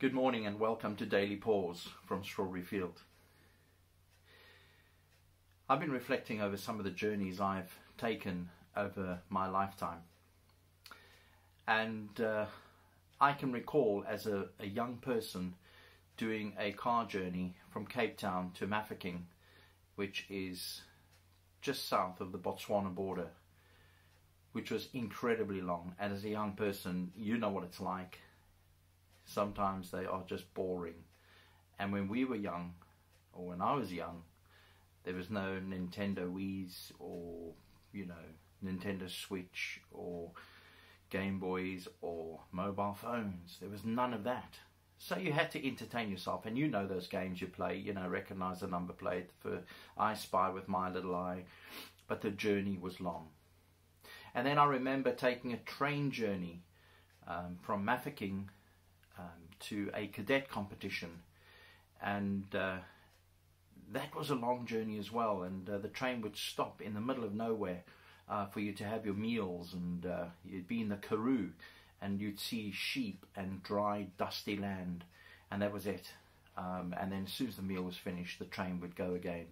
Good morning and welcome to Daily Pause from Strawberry Field. I've been reflecting over some of the journeys I've taken over my lifetime. And I can recall as a young person doing a car journey from Cape Town to Mafeking, which is just south of the Botswana border, which was incredibly long. And as a young person, you know what it's like. Sometimes they are just boring. And when we were young, or when I was young, there was no Nintendo Wii's or, Nintendo Switch or Game Boys or mobile phones. There was none of that. So you had to entertain yourself, and those games you play, recognize the number plate for I Spy with My Little Eye, but the journey was long. And then I remember taking a train journey from Mafeking to a cadet competition, and that was a long journey as well. And the train would stop in the middle of nowhere for you to have your meals, and you'd be in the karoo and you'd see sheep and dry dusty land, and that was it. And then as soon as the meal was finished, the train would go again.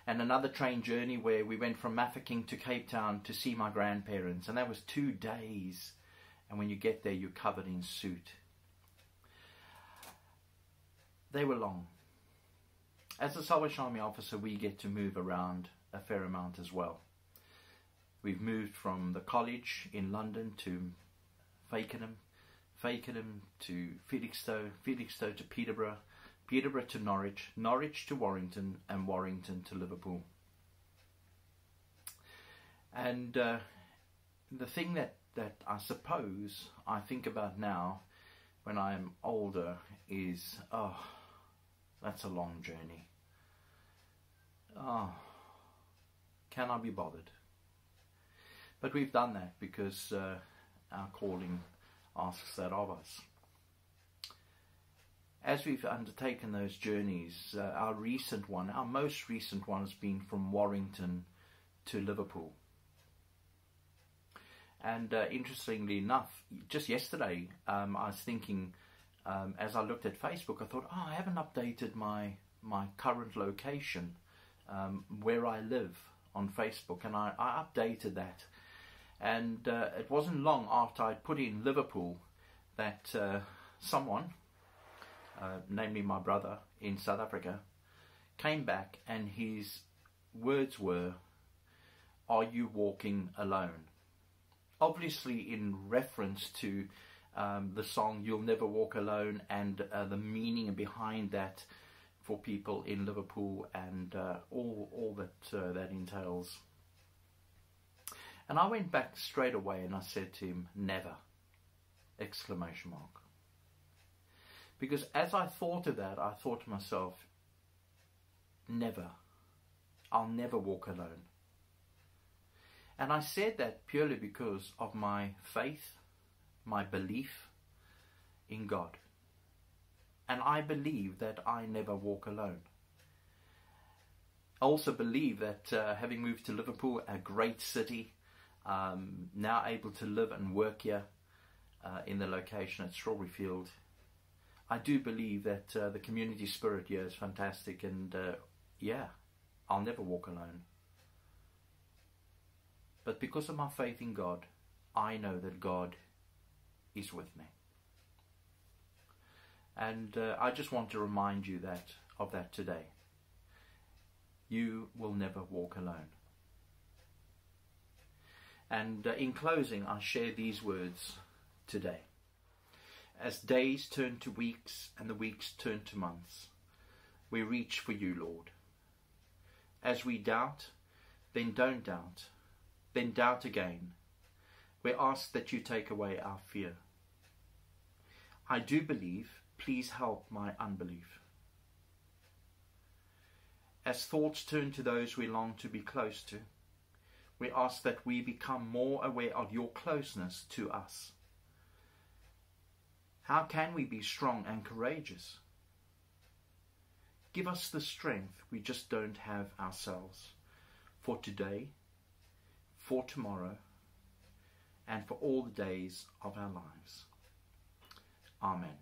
And another train journey where we went from Mafeking to Cape Town to see my grandparents, and that was 2 days. And when you get there, you're covered in soot. They were long. As a Salvation Army officer, we get to move around a fair amount as well. We've moved from the college in London to Fakenham, Fakenham to Felixstowe, Felixstowe to Peterborough, Peterborough to Norwich, Norwich to Warrington, and Warrington to Liverpool. And the thing that I suppose I think about now when I'm older is, that's a long journey. Can I be bothered? But we've done that because our calling asks that of us. As we've undertaken those journeys, our most recent one has been from Warrington to Liverpool. And interestingly enough, just yesterday, I was thinking, as I looked at Facebook, I thought, I haven't updated my current location, where I live on Facebook, and I updated that. And it wasn't long after I'd put in Liverpool that someone, namely my brother in South Africa, came back, and his words were, "Are you walking alone?" Obviously in reference to the song "You'll Never Walk Alone" and the meaning behind that for people in Liverpool, and all that that entails. And I went back straight away and I said to him, "Never!" Exclamation mark. Because as I thought of that, I thought to myself, never. I'll never walk alone. And I said that purely because of my faith, my belief in God. And I believe that I never walk alone. I also believe that having moved to Liverpool, a great city, now able to live and work here in the location at Strawberry Field, I do believe that the community spirit here is fantastic, and I'll never walk alone. But because of my faith in God, I know that God is with me. And I just want to remind you of that today. You will never walk alone. And in closing, I share these words today. As days turn to weeks and the weeks turn to months, we reach for you, Lord. As we doubt, then don't doubt, then doubt again. We ask that you take away our fear. I do believe, please help my unbelief. As thoughts turn to those we long to be close to, we ask that we become more aware of your closeness to us. How can we be strong and courageous? Give us the strength we just don't have ourselves, for today, for tomorrow, and for all the days of our lives. Amen.